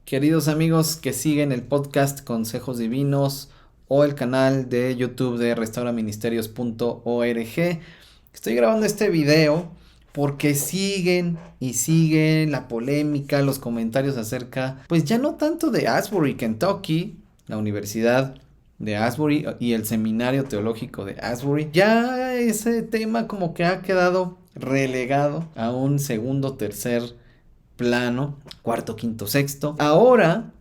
Queridos amigos que siguen el podcast Consejos Divinos o el canal de YouTube de restauraministerios.org, estoy grabando este video porque sigue la polémica, los comentarios acerca, pues ya no tanto de Asbury, Kentucky, la Universidad de Asbury y el Seminario Teológico de Asbury. Ya ese tema como que ha quedado relegado a un segundo, tercer plano, cuarto, quinto, sexto. Ahora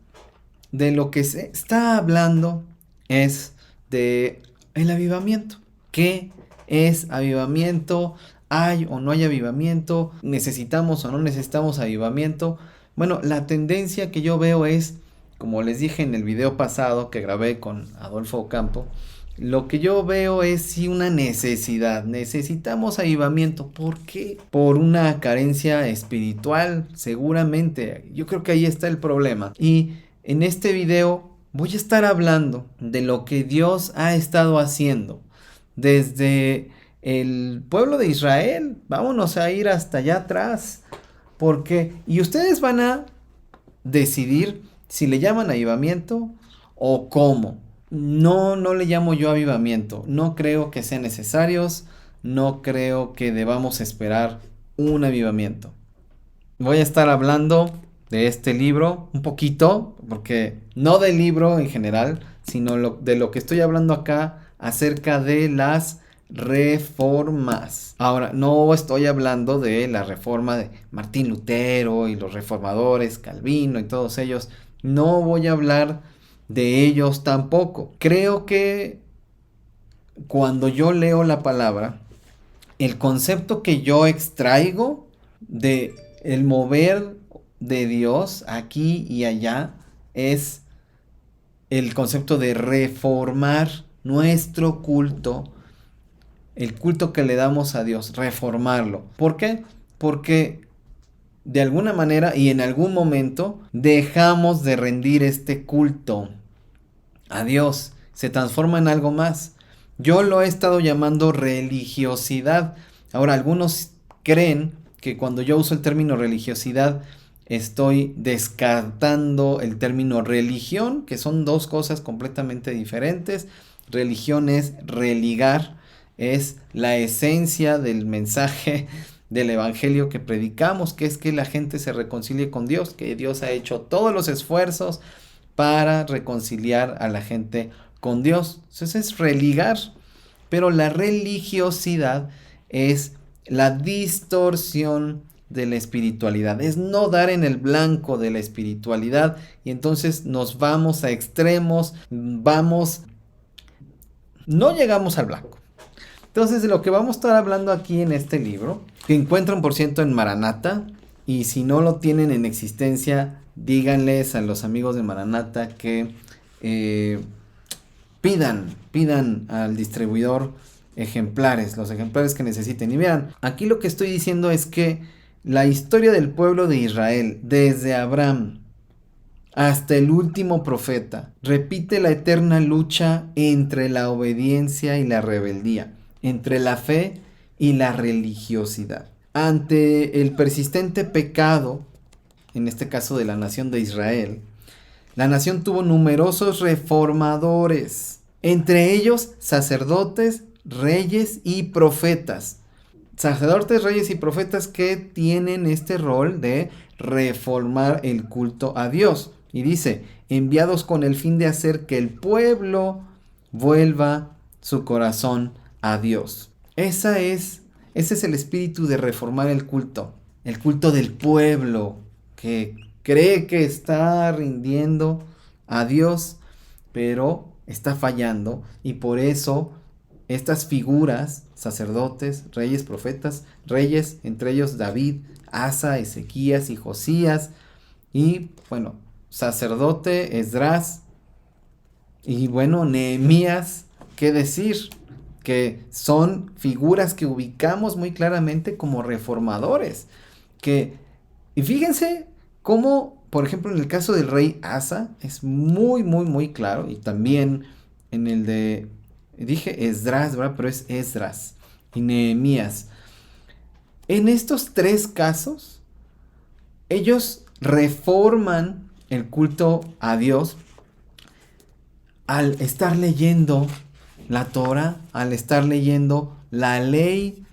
de lo que se está hablando es de el avivamiento. ¿Qué es avivamiento? ¿Hay o no hay avivamiento? ¿Necesitamos o no necesitamos avivamiento? Bueno, la tendencia que yo veo es, como les dije en el video pasado que grabé con Adolfo Ocampo, lo que yo veo es sí una necesidad. Necesitamos avivamiento. ¿Por qué? Por una carencia espiritual, seguramente. Yo creo que ahí está el problema. Y en este video voy a estar hablando de lo que Dios ha estado haciendo desde el pueblo de Israel. Vámonos a ir hasta allá atrás. Porque, y ustedes van a decidir si le llaman avivamiento o cómo. No le llamo yo avivamiento. No creo que sean necesarios. No creo que debamos esperar un avivamiento. Voy a estar hablando de este libro un poquito, porque no del libro en general, sino de lo que estoy hablando acá acerca de las reformas. Ahora, no estoy hablando de la reforma de Martín Lutero y los reformadores, Calvino y todos ellos. No voy a hablar de ellos tampoco. Creo que cuando yo leo la palabra, el concepto que yo extraigo de el mover de Dios aquí y allá es el concepto de reformar nuestro culto, el culto que le damos a Dios, reformarlo. ¿Por qué? Porque de alguna manera y en algún momento dejamos de rendir este culto a Dios, se transforma en algo más. Yo lo he estado llamando religiosidad. Ahora, algunos creen que cuando yo uso el término religiosidad estoy descartando el término religión, que son dos cosas completamente diferentes. Religión es religar, es la esencia del mensaje del evangelio que predicamos, que es que la gente se reconcilie con Dios, que Dios ha hecho todos los esfuerzos para reconciliar a la gente con Dios. Entonces es religar, pero la religiosidad es la distorsión de la espiritualidad, es no dar en el blanco de la espiritualidad y entonces nos vamos a extremos, no llegamos al blanco. Entonces de lo que vamos a estar hablando aquí en este libro, que encuentran por ciento en Maranatha, y si no lo tienen en existencia, díganles a los amigos de Maranatha que pidan al distribuidor ejemplares, los ejemplares que necesiten. Y vean, aquí lo que estoy diciendo es que la historia del pueblo de Israel, desde Abraham hasta el último profeta, repite la eterna lucha entre la obediencia y la rebeldía, entre la fe y la religiosidad. Ante el persistente pecado, en este caso de la nación de Israel, la nación tuvo numerosos reformadores, entre ellos sacerdotes, reyes y profetas. Sacerdotes, reyes y profetas que tienen este rol de reformar el culto a Dios. Y dice, enviados con el fin de hacer que el pueblo vuelva su corazón a Dios. Ese es el espíritu de reformar el culto del pueblo que cree que está rindiendo a Dios, pero está fallando y por eso estas figuras, sacerdotes, reyes, profetas, reyes, entre ellos David, Asa, Ezequías y Josías, y bueno, sacerdote Esdras, y bueno, Nehemías, ¿qué decir? Que son figuras que ubicamos muy claramente como reformadores, y fíjense cómo, por ejemplo, en el caso del rey Asa, es muy claro, y también en el de, dije Esdras, ¿verdad? Pero es Esdras y Nehemías. En estos tres casos, ellos reforman el culto a Dios al estar leyendo la Torah, al estar leyendo la ley.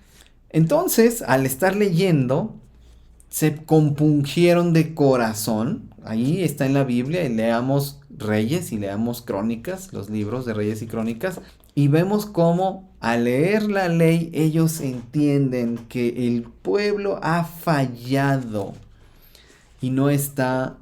Entonces, al estar leyendo, se compungieron de corazón. Ahí está en la Biblia, y leamos Reyes y leamos Crónicas, los libros de Reyes y Crónicas, y vemos cómo al leer la ley ellos entienden que el pueblo ha fallado y no está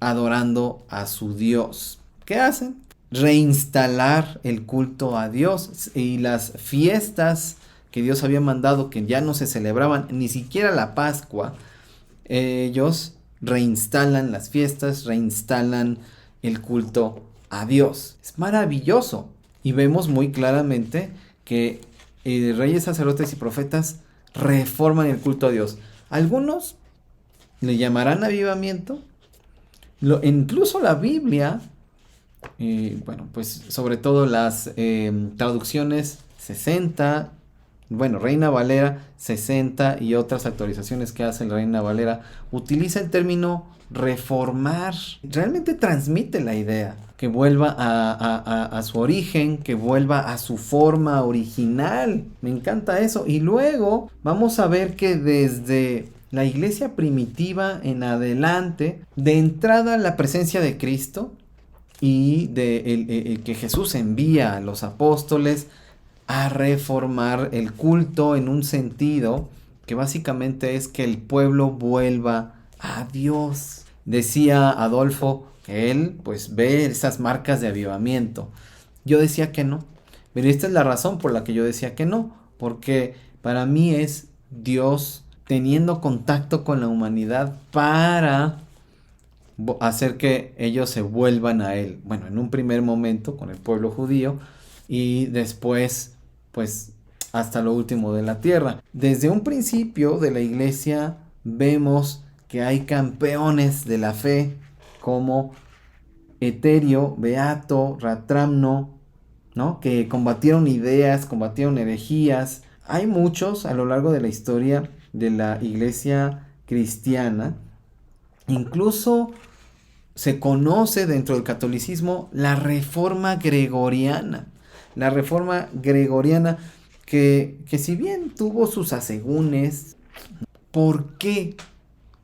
adorando a su Dios. ¿Qué hacen? Reinstalar el culto a Dios, y las fiestas que Dios había mandado, que ya no se celebraban, ni siquiera la Pascua. Ellos reinstalan las fiestas, reinstalan el culto a Dios. Es maravilloso. Y vemos muy claramente que reyes, sacerdotes y profetas reforman el culto a Dios. Algunos le llamarán avivamiento. Incluso la Biblia, bueno, pues sobre todo las traducciones 60, bueno, Reina Valera 60 y otras actualizaciones que hace la Reina Valera, utiliza el término reformar. Realmente transmite la idea, que vuelva a su origen, que vuelva a su forma original. Me encanta eso. Y luego vamos a ver que desde la iglesia primitiva en adelante, de entrada la presencia de Cristo y de que Jesús envía a los apóstoles a reformar el culto en un sentido que básicamente es que el pueblo vuelva a Dios. Decía Adolfo que él pues ve esas marcas de avivamiento. Yo decía que no, pero esta es la razón por la que yo decía que no, porque para mí es Dios teniendo contacto con la humanidad para hacer que ellos se vuelvan a Él. Bueno, en un primer momento con el pueblo judío y después, pues, hasta lo último de la tierra. Desde un principio de la iglesia vemos que hay campeones de la fe como Eterio, Beato, Ratramno, ¿no? Que combatieron ideas, combatieron herejías. Hay muchos a lo largo de la historia de la iglesia cristiana. Incluso se conoce dentro del catolicismo la reforma gregoriana. La reforma gregoriana que si bien tuvo sus asegúnes, ¿por qué?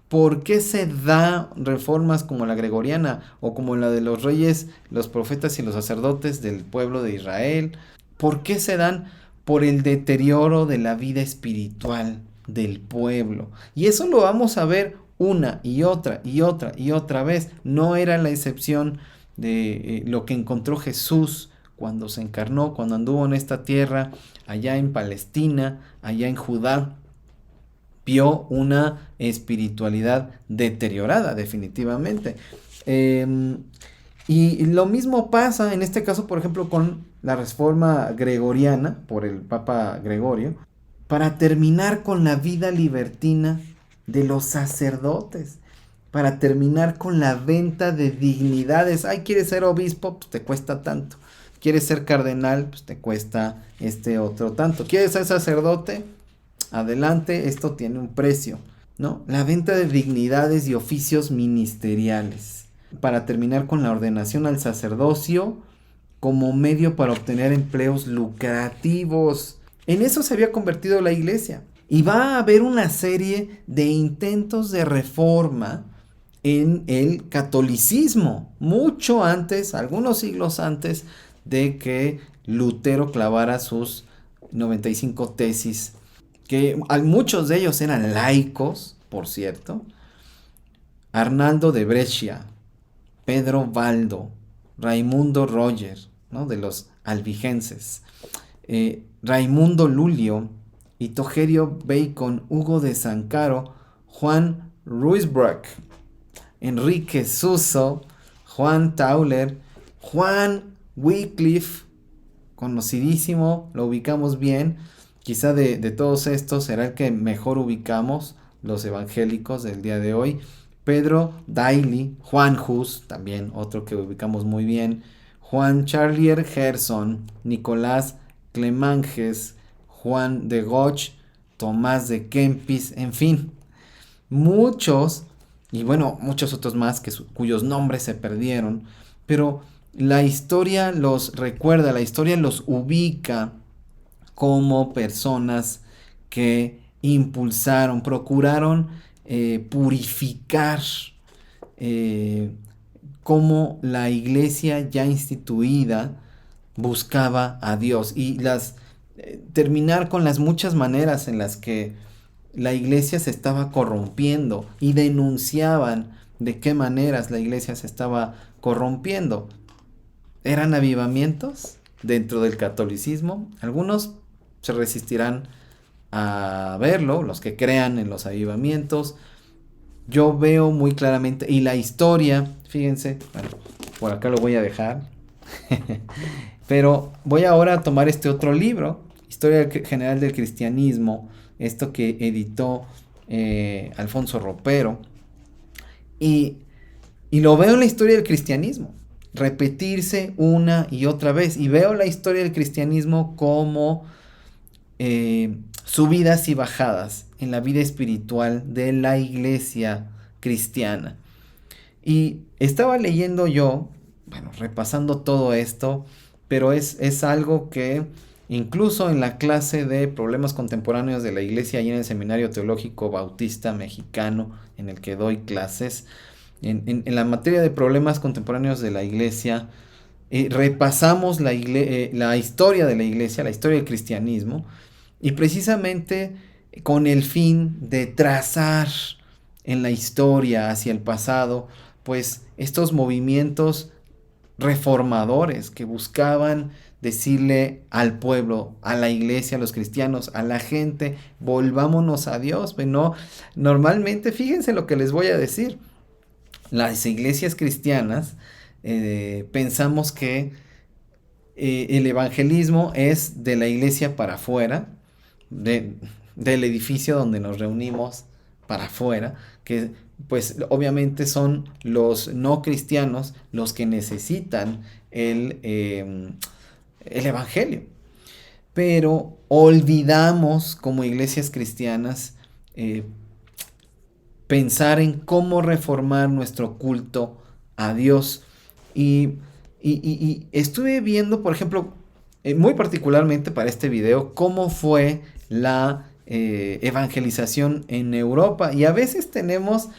¿Por qué se da reformas como la gregoriana o como la de los reyes, los profetas y los sacerdotes del pueblo de Israel? ¿Por qué se dan? Por el deterioro de la vida espiritual del pueblo. Y eso lo vamos a ver una y otra y otra y otra vez. No era la excepción de lo que encontró Jesús cuando se encarnó, cuando anduvo en esta tierra, allá en Palestina, allá en Judá. Vio una espiritualidad deteriorada, definitivamente. Y lo mismo pasa en este caso, por ejemplo, con la reforma gregoriana por el Papa Gregorio, para terminar con la vida libertina de los sacerdotes, para terminar con la venta de dignidades. Ay, ¿quieres ser obispo? Pues te cuesta tanto. ¿Quieres ser cardenal? Pues te cuesta otro tanto. ¿Quieres ser sacerdote? Adelante, esto tiene un precio, ¿no? La venta de dignidades y oficios ministeriales, para terminar con la ordenación al sacerdocio como medio para obtener empleos lucrativos. En eso se había convertido la iglesia. Y va a haber una serie de intentos de reforma en el catolicismo, mucho antes, algunos siglos antes de que Lutero clavara sus 95 tesis, que muchos de ellos eran laicos, por cierto. Arnaldo de Brescia, Pedro Baldo, Raimundo Roger, ¿no? De los albigenses, Raimundo Lulio, Itogerio Bacon, Hugo de Sancaro, Juan Ruysbroeck, Enrique Suso, Juan Tauler, Juan Wycliffe, conocidísimo, lo ubicamos bien. Quizá de todos estos será el que mejor ubicamos, los evangélicos del día de hoy. Pedro Daly, Juan Hus, también otro que ubicamos muy bien. Juan Charlier Gerson, Nicolás Clemanges, Juan de Goch, Tomás de Kempis, en fin. Muchos y bueno, muchos otros más cuyos nombres se perdieron, pero la historia los recuerda, la historia los ubica como personas que impulsaron, procuraron purificar eh, cómo la iglesia ya instituida buscaba a Dios y terminar con las muchas maneras en las que la iglesia se estaba corrompiendo y denunciaban de qué maneras la iglesia se estaba corrompiendo. ¿Eran avivamientos dentro del catolicismo? Algunos se resistirán a verlo, los que crean en los avivamientos. Yo veo muy claramente, y la historia, fíjense, bueno, por acá lo voy a dejar, pero voy ahora a tomar este otro libro, Historia General del Cristianismo, esto que editó Alfonso Ropero, y, y lo veo en la historia del cristianismo, repetirse una y otra vez, y veo la historia del cristianismo como subidas y bajadas en la vida espiritual de la iglesia cristiana. Y estaba leyendo yo, bueno, repasando todo esto, pero es algo que incluso en la clase de problemas contemporáneos de la iglesia y en el Seminario Teológico Bautista Mexicano, en el que doy clases, en la materia de problemas contemporáneos de la iglesia, repasamos la historia de la iglesia, la historia del cristianismo, y precisamente con el fin de trazar en la historia hacia el pasado, pues estos movimientos reformadores que buscaban decirle al pueblo, a la iglesia, a los cristianos, a la gente, volvámonos a Dios. No, normalmente, fíjense lo que les voy a decir. Las iglesias cristianas pensamos que el evangelismo es de la iglesia para afuera, del edificio donde nos reunimos para afuera, que pues obviamente son los no cristianos los que necesitan el evangelio. Pero olvidamos como iglesias cristianas pensar en cómo reformar nuestro culto a Dios. Y estuve viendo, por ejemplo, muy particularmente para este video, cómo fue la evangelización en Europa. Y a veces tenemos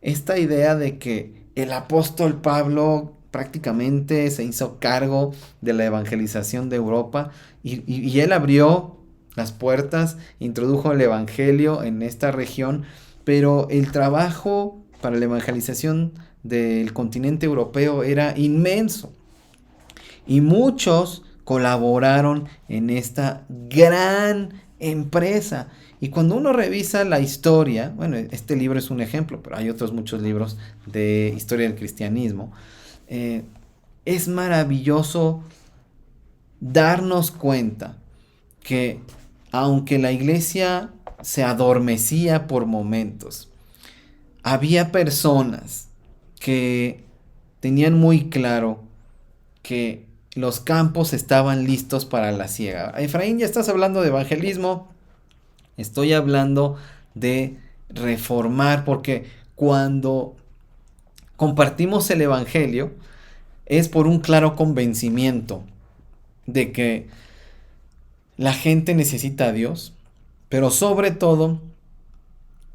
esta idea de que el apóstol Pablo prácticamente se hizo cargo de la evangelización de Europa y él abrió las puertas, introdujo el evangelio en esta región, pero el trabajo para la evangelización del continente europeo era inmenso y muchos colaboraron en esta gran empresa. Y cuando uno revisa la historia, bueno, este libro es un ejemplo, pero hay otros muchos libros de historia del cristianismo, es maravilloso darnos cuenta que aunque la iglesia se adormecía por momentos, había personas que tenían muy claro que los campos estaban listos para la siega. Efraín, ya estás hablando de evangelismo, estoy hablando de reformar, porque cuando compartimos el evangelio es por un claro convencimiento de que la gente necesita a Dios, pero sobre todo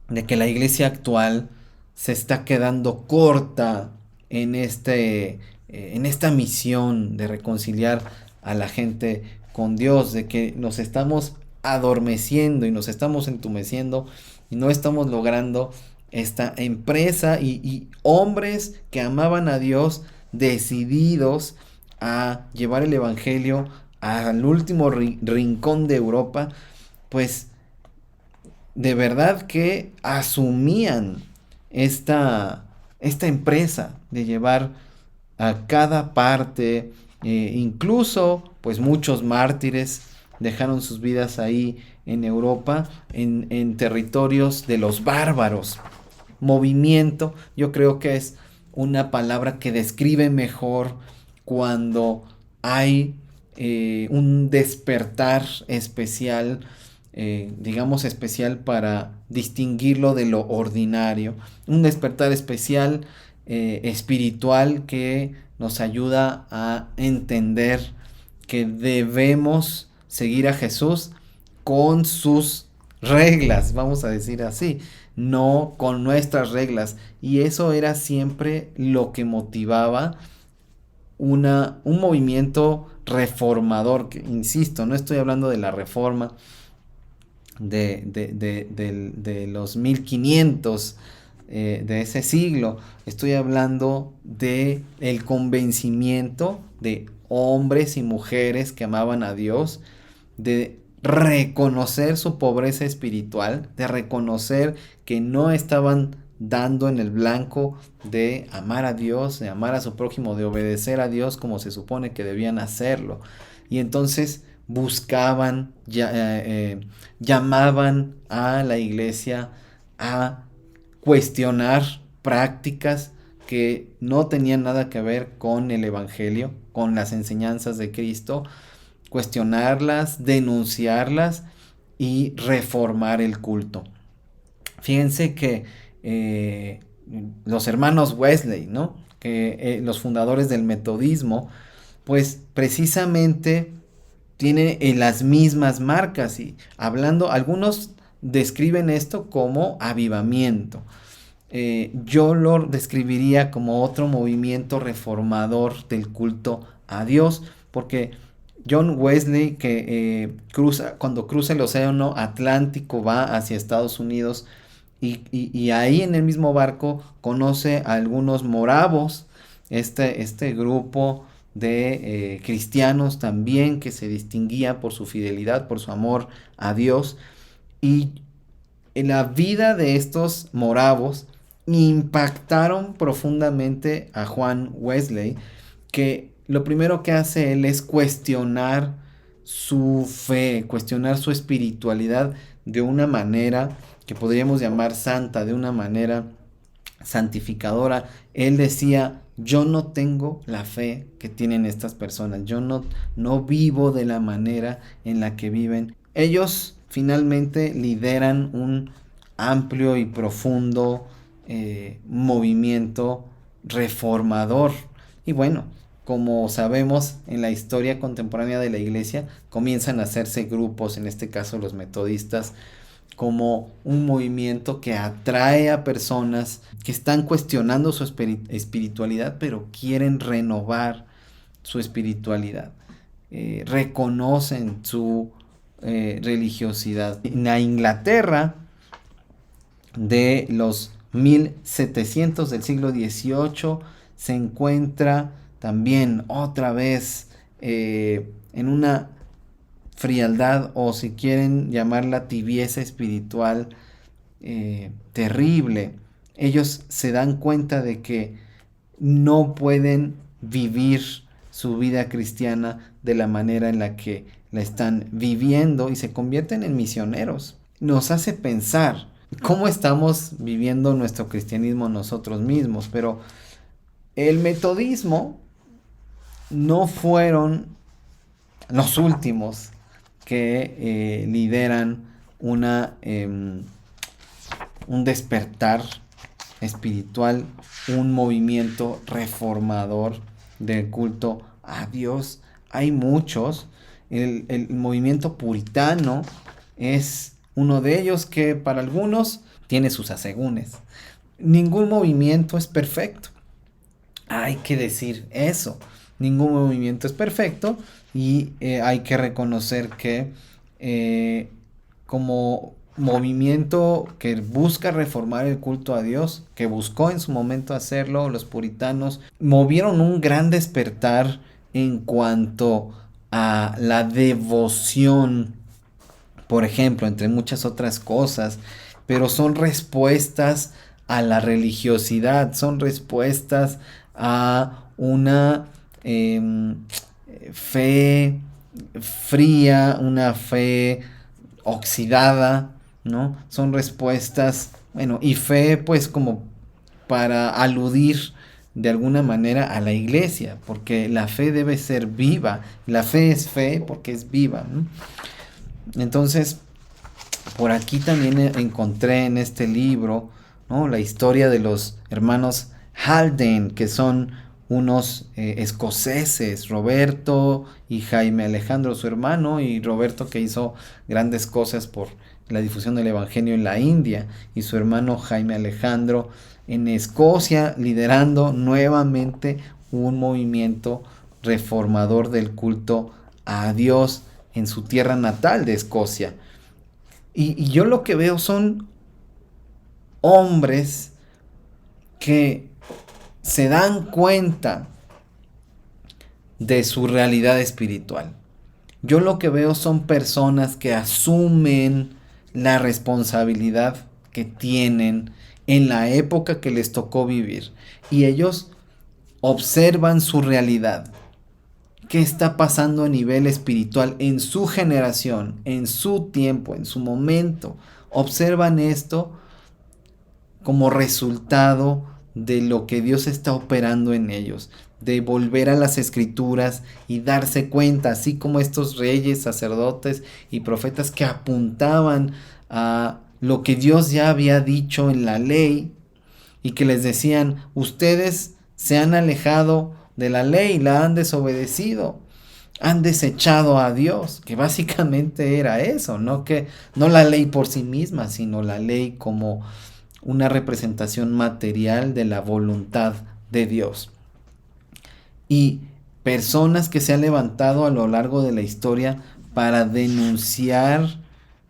de que la iglesia actual se está quedando corta en esta misión de reconciliar a la gente con Dios, de que nos estamos adormeciendo y nos estamos entumeciendo y no estamos logrando esta empresa y hombres que amaban a Dios decididos a llevar el evangelio al último rincón de Europa, pues de verdad que asumían esta empresa de llevar a cada parte, incluso pues muchos mártires dejaron sus vidas ahí en Europa, en territorios de los bárbaros. Movimiento, yo creo que es una palabra que describe mejor cuando hay un despertar especial digamos, especial para distinguirlo de lo ordinario. Un despertar especial, espiritual, que nos ayuda a entender que debemos seguir a Jesús con sus reglas, vamos a decir así, no con nuestras reglas. Y eso era siempre lo que motivaba un movimiento reformador, que insisto, no estoy hablando de la reforma de los 1500 de ese siglo. Estoy hablando de el convencimiento de hombres y mujeres que amaban a Dios, de reconocer su pobreza espiritual, de reconocer que no estaban dando en el blanco de amar a Dios, de amar a su prójimo, de obedecer a Dios como se supone que debían hacerlo. Y entonces buscaban, llamaban a la iglesia a cuestionar prácticas que no tenían nada que ver con el Evangelio, con las enseñanzas de Cristo, cuestionarlas, denunciarlas y reformar el culto. Fíjense que los hermanos Wesley, ¿no? Que los fundadores del metodismo, pues precisamente tiene las mismas marcas, y hablando, algunos describen esto como avivamiento. Yo lo describiría como otro movimiento reformador del culto a Dios, porque John Wesley, que cuando cruza el océano Atlántico, va hacia Estados Unidos, y ahí en el mismo barco conoce a algunos moravos, este grupo de cristianos también, que se distinguía por su fidelidad, por su amor a Dios. Y en la vida de estos moravos impactaron profundamente a Juan Wesley, que lo primero que hace él es cuestionar su fe, cuestionar su espiritualidad de una manera que podríamos llamar santa, de una manera santificadora. Él decía: yo no tengo la fe que tienen estas personas, yo no vivo de la manera en la que viven. Ellos finalmente lideran un amplio y profundo movimiento reformador. Y bueno, como sabemos, en la historia contemporánea de la iglesia comienzan a hacerse grupos, en este caso los metodistas, como un movimiento que atrae a personas que están cuestionando su espiritualidad, pero quieren renovar su espiritualidad. Reconocen su religiosidad. En la Inglaterra de los 1700 del siglo XVIII se encuentra también otra vez en una frialdad, o si quieren llamarla tibieza espiritual, terrible. Ellos se dan cuenta de que no pueden vivir su vida cristiana de la manera en la que la están viviendo, y se convierten en misioneros. Nos hace pensar cómo estamos viviendo nuestro cristianismo nosotros mismos. Pero el metodismo no fueron los últimos que lideran un despertar espiritual, un movimiento reformador del culto a Dios. Hay muchos. El movimiento puritano es uno de ellos, que para algunos tiene sus asegúnes. Ningún movimiento es perfecto. Hay que decir eso. Ningún movimiento es perfecto, y hay que reconocer que como movimiento que busca reformar el culto a Dios, que buscó en su momento hacerlo, los puritanos movieron un gran despertar en cuanto a la devoción, por ejemplo, entre muchas otras cosas, pero son respuestas a la religiosidad, son respuestas a una fe fría, una fe oxidada, ¿no? Son respuestas, bueno, y fe pues como para aludir de alguna manera a la iglesia, porque la fe debe ser viva, la fe es fe porque es viva, ¿no? Entonces, Por aquí también encontré en este libro, ¿no?, la historia de los hermanos Haldane, que son unos escoceses, Roberto y Jaime Alejandro, su hermano, y Roberto, que hizo grandes cosas por la difusión del Evangelio en la India, y su hermano Jaime Alejandro en Escocia, liderando nuevamente un movimiento reformador del culto a Dios en su tierra natal de Escocia. Y yo lo que veo son hombres que se dan cuenta de su realidad espiritual. Yo lo que veo son personas que asumen la responsabilidad que tienen en la época que les tocó vivir. Y ellos observan su realidad. ¿Qué está pasando a nivel espiritual en su generación, en su tiempo, en su momento? Observan esto como resultado de lo que Dios está operando en ellos, de volver a las escrituras y darse cuenta, así como estos reyes, sacerdotes y profetas que apuntaban a lo que Dios ya había dicho en la ley y que les decían: ustedes se han alejado de la ley, la han desobedecido, han desechado a Dios, que básicamente era eso, ¿no? Que no la ley por sí misma, sino la ley como una representación material de la voluntad de Dios. Y personas que se han levantado a lo largo de la historia para denunciar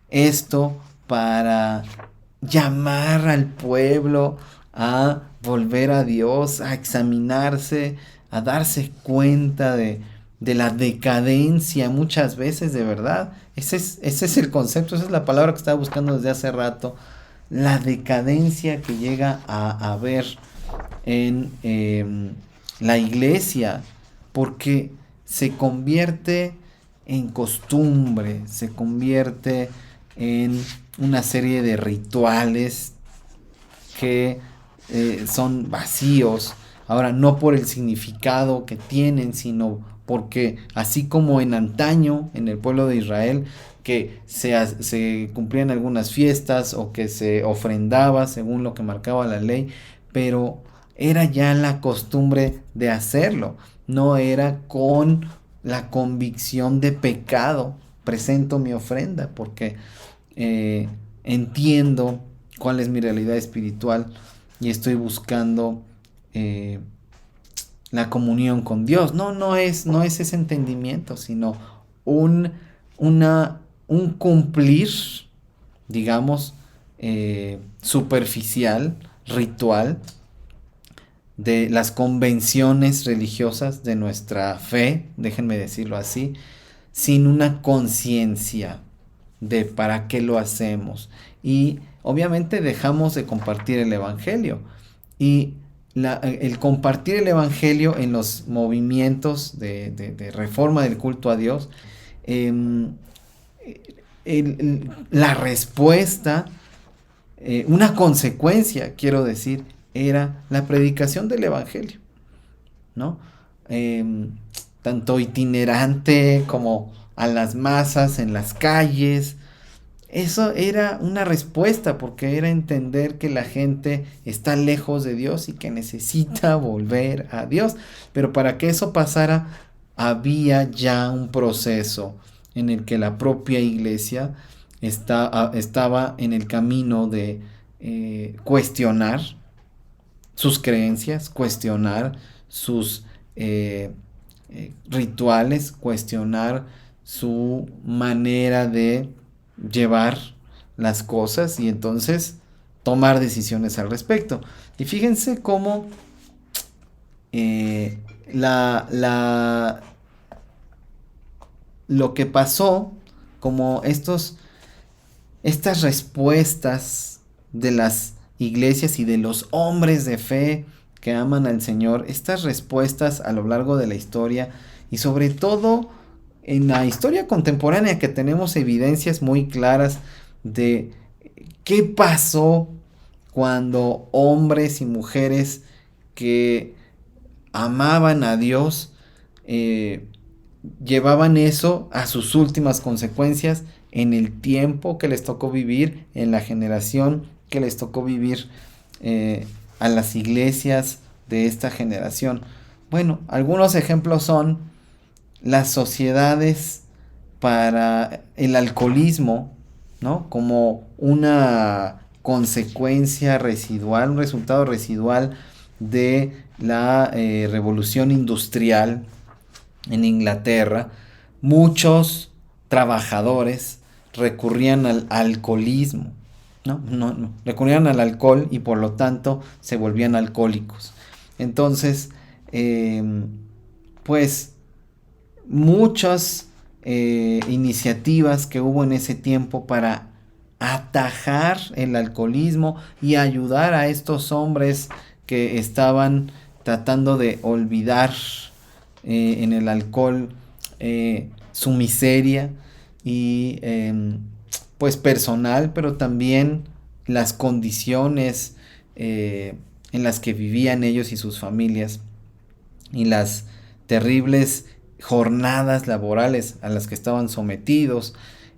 esto, para llamar al pueblo a volver a Dios, a examinarse, a darse cuenta de la decadencia muchas veces, de verdad. Ese es el concepto, esa es la palabra que estaba buscando desde hace rato. La decadencia que llega a haber en la iglesia, porque se convierte en costumbre, se convierte en una serie de rituales que son vacíos. Ahora, no por el significado que tienen, sino porque así como en antaño, en el pueblo de Israel, que se cumplían algunas fiestas o que se ofrendaba según lo que marcaba la ley, pero era ya la costumbre de hacerlo, no era con la convicción de pecado. Presento mi ofrenda porque entiendo cuál es mi realidad espiritual y estoy buscando la comunión con Dios. No es ese entendimiento, sino un, un cumplir, digamos, superficial, ritual, de las convenciones religiosas de nuestra fe, déjenme decirlo así, sin una conciencia de para qué lo hacemos. Y obviamente dejamos de compartir el Evangelio. Y el compartir el Evangelio en los movimientos de reforma del culto a Dios, la respuesta, una consecuencia, quiero decir, era la predicación del Evangelio, ¿no? Tanto itinerante como a las masas en las calles. Eso era una respuesta, porque era entender que la gente está lejos de Dios y que necesita volver a Dios. Pero para que eso pasara, había ya un proceso en el que la propia iglesia estaba en el camino de cuestionar sus creencias, cuestionar sus rituales, cuestionar su manera de llevar las cosas y entonces tomar decisiones al respecto. Y fíjense cómo lo que pasó, como estas respuestas de las iglesias y de los hombres de fe que aman al Señor, estas respuestas a lo largo de la historia y sobre todo en la historia contemporánea, que tenemos evidencias muy claras de qué pasó cuando hombres y mujeres que amaban a Dios llevaban eso a sus últimas consecuencias en el tiempo que les tocó vivir, en la generación que les tocó vivir, a las iglesias de esta generación. Bueno, algunos ejemplos son las sociedades para el alcoholismo, ¿no? Como una consecuencia residual, un resultado residual de la revolución industrial en Inglaterra. Muchos trabajadores recurrían al alcoholismo, ¿no? Recurrían al alcohol y por lo tanto se volvían alcohólicos. Entonces, pues muchas iniciativas que hubo en ese tiempo para atajar el alcoholismo y ayudar a estos hombres que estaban tratando de olvidar en el alcohol su miseria y pues personal, pero también las condiciones en las que vivían ellos y sus familias y las terribles jornadas laborales a las que estaban sometidos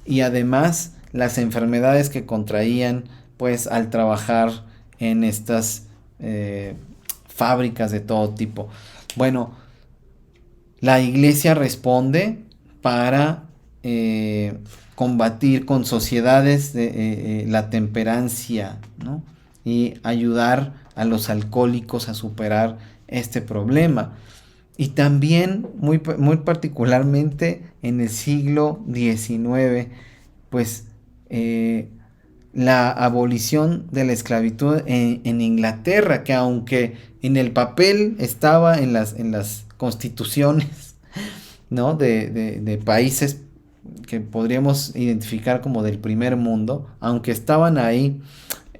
y además las enfermedades que contraían pues al trabajar en estas fábricas de todo tipo. Bueno, la iglesia responde para combatir con sociedades de la temperancia, ¿no? Y ayudar a los alcohólicos a superar este problema. Y también, muy particularmente en el siglo XIX, pues la abolición de la esclavitud en Inglaterra, que aunque en el papel estaba en las constituciones, ¿no? de países que podríamos identificar como del primer mundo, aunque estaban ahí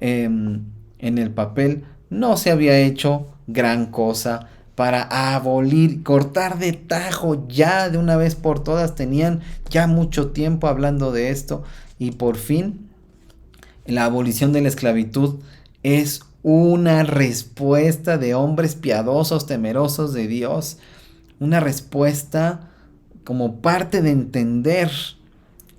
en el papel, no se había hecho gran cosa para abolir, cortar de tajo ya de una vez por todas. Tenían ya mucho tiempo hablando de esto y por fin la abolición de la esclavitud es una respuesta de hombres piadosos, temerosos de Dios, una respuesta como parte de entender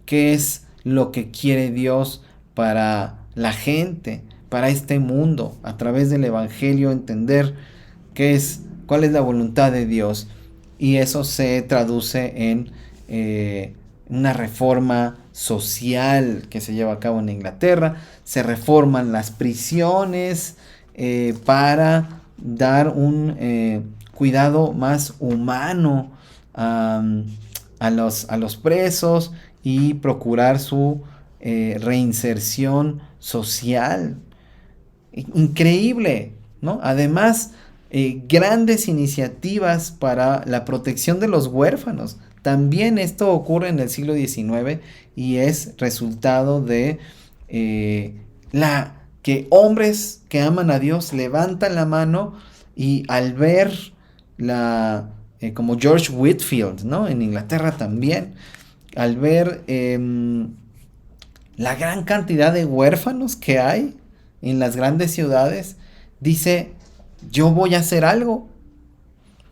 qué es lo que quiere Dios para la gente, para este mundo, a través del Evangelio, entender cuál es la voluntad de Dios. Y eso se traduce en una reforma social que se lleva a cabo en Inglaterra. Se reforman las prisiones para dar un cuidado más humano a los presos y procurar su reinserción social. Increíble, ¿no? Además, grandes iniciativas para la protección de los huérfanos. También esto ocurre en el siglo XIX y es resultado de que hombres que aman a Dios levantan la mano y al ver como George Whitefield, ¿no? En Inglaterra también, al ver la gran cantidad de huérfanos que hay en las grandes ciudades, dice: yo voy a hacer algo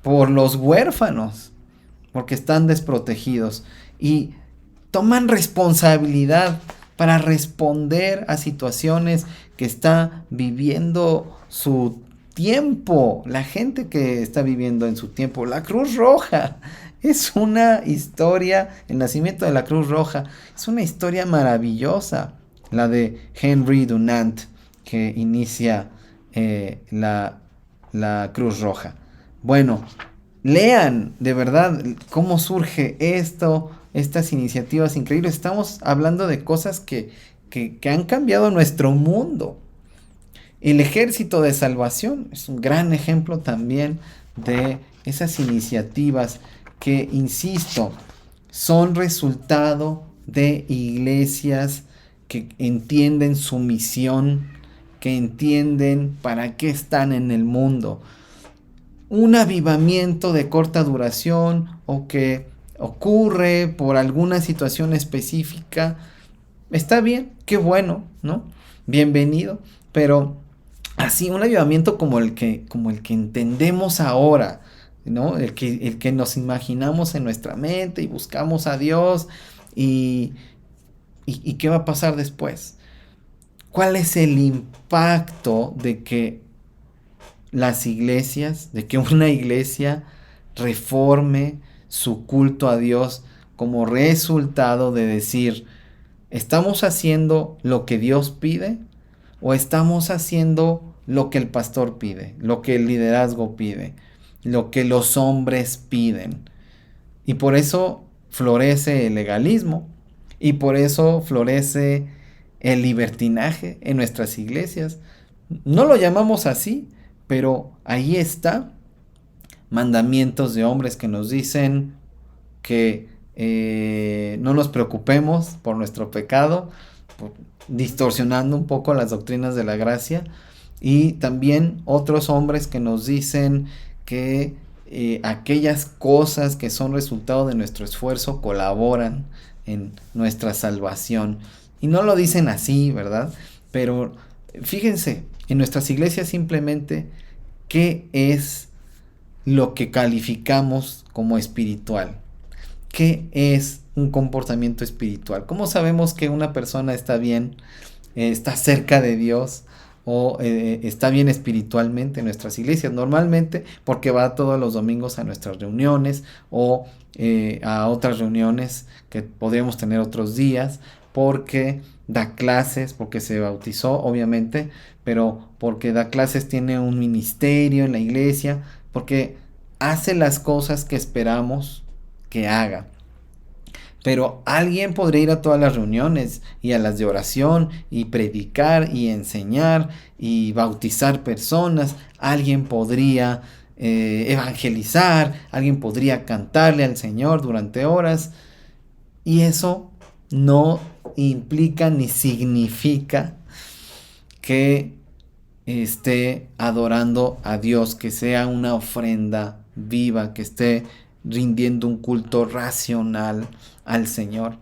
por los huérfanos, porque están desprotegidos. Y toman responsabilidad para responder a situaciones que está viviendo su tiempo, la gente que está viviendo en su tiempo. La Cruz Roja es una historia, el nacimiento de la Cruz Roja es una historia maravillosa, la de Henry Dunant, que inicia la Cruz Roja. Bueno, lean de verdad cómo surge estas iniciativas increíbles. Estamos hablando de cosas que han cambiado nuestro mundo. El Ejército de Salvación es un gran ejemplo también de esas iniciativas que, insisto, son resultado de iglesias que entienden su misión, que entienden para qué están en el mundo. Un avivamiento de corta duración o que ocurre por alguna situación específica, está bien, qué bueno, ¿no? Bienvenido, pero así un avivamiento como el que entendemos ahora, ¿no? El que nos imaginamos en nuestra mente y buscamos a Dios y ¿Y qué va a pasar después? ¿Cuál es el impacto de que las iglesias, de que una iglesia reforme su culto a Dios como resultado de decir, ¿estamos haciendo lo que Dios pide o estamos haciendo lo que el pastor pide, lo que el liderazgo pide, lo que los hombres piden? Y por eso florece el legalismo y por eso florece el libertinaje en nuestras iglesias. No lo llamamos así, pero ahí está. Mandamientos de hombres que nos dicen que no nos preocupemos por nuestro pecado, por, distorsionando un poco las doctrinas de la gracia. Y también otros hombres que nos dicen que aquellas cosas que son resultado de nuestro esfuerzo colaboran en nuestra salvación. Y no lo dicen así, ¿verdad? Pero fíjense, en nuestras iglesias simplemente, ¿qué es lo que calificamos como espiritual? ¿Qué es un comportamiento espiritual? ¿Cómo sabemos que una persona está bien, está cerca de Dios o está bien espiritualmente en nuestras iglesias? Normalmente porque va todos los domingos a nuestras reuniones o a otras reuniones que podríamos tener otros días, porque da clases, porque se bautizó, obviamente, pero porque da clases, tiene un ministerio en la iglesia, porque hace las cosas que esperamos que haga. Pero alguien podría ir a todas las reuniones y a las de oración y predicar y enseñar y bautizar personas. Alguien podría evangelizar, alguien podría cantarle al Señor durante horas. Y eso no implica ni significa que esté adorando a Dios, que sea una ofrenda viva, que esté rindiendo un culto racional al Señor.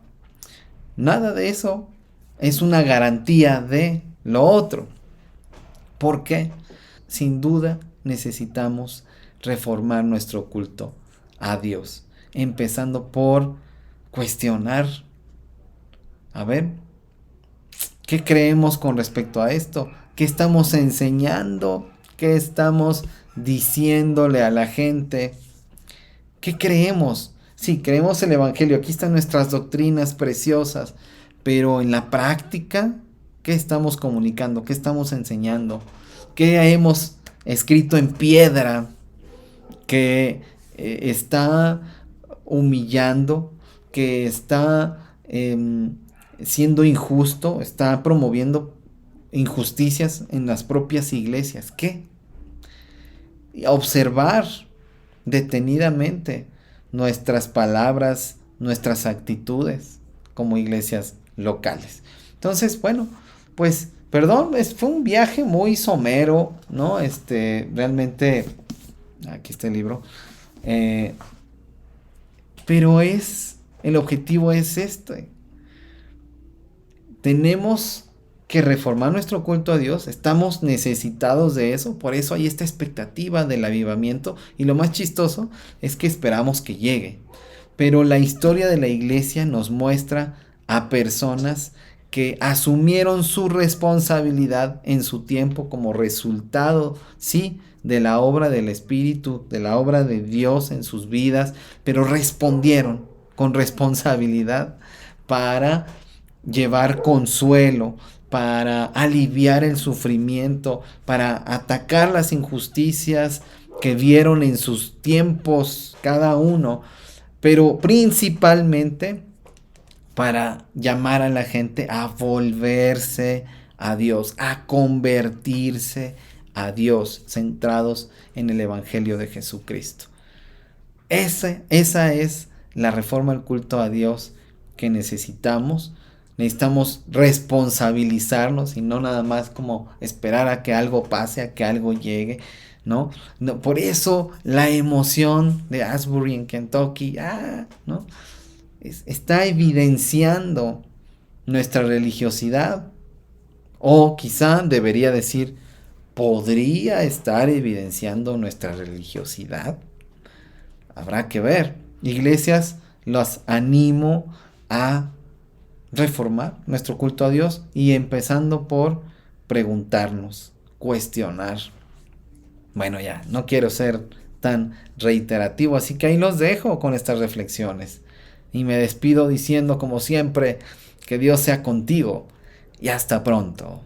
Nada de eso es una garantía de lo otro. ¿Por qué? Sin duda necesitamos reformar nuestro culto a Dios, empezando por cuestionar, a ver, ¿qué creemos con respecto a esto? ¿Qué estamos enseñando? ¿Qué estamos diciéndole a la gente? ¿Qué creemos? Sí, creemos el Evangelio. Aquí están nuestras doctrinas preciosas. Pero en la práctica, ¿qué estamos comunicando? ¿Qué estamos enseñando? ¿Qué hemos escrito en piedra que está humillando, que está siendo injusto, está promoviendo injusticias en las propias iglesias? ¿Qué? Observar detenidamente nuestras palabras, nuestras actitudes como iglesias locales. Entonces, bueno, pues, perdón, fue un viaje muy somero, ¿no? Realmente, aquí está el libro, eh, pero el objetivo es este. Tenemos que reformar nuestro culto a Dios, estamos necesitados de eso, por eso hay esta expectativa del avivamiento y lo más chistoso es que esperamos que llegue. Pero la historia de la iglesia nos muestra a personas que asumieron su responsabilidad en su tiempo como resultado, sí, de la obra del Espíritu, de la obra de Dios en sus vidas, pero respondieron con responsabilidad para llevar consuelo, para aliviar el sufrimiento, para atacar las injusticias que vieron en sus tiempos cada uno, pero principalmente para llamar a la gente a volverse a Dios, a convertirse a Dios, centrados en el Evangelio de Jesucristo. Esa es la reforma al culto a Dios que necesitamos. Necesitamos responsabilizarnos y no nada más como esperar a que algo pase, a que algo llegue, ¿no? No, por eso la emoción de Asbury en Kentucky, ¿no? Está evidenciando nuestra religiosidad. O quizá debería decir, podría estar evidenciando nuestra religiosidad. Habrá que ver. Iglesias, los animo a reformar nuestro culto a Dios y empezando por preguntarnos, cuestionar. Bueno, ya, no quiero ser tan reiterativo, así que ahí los dejo con estas reflexiones. Y me despido diciendo, como siempre, que Dios sea contigo y hasta pronto.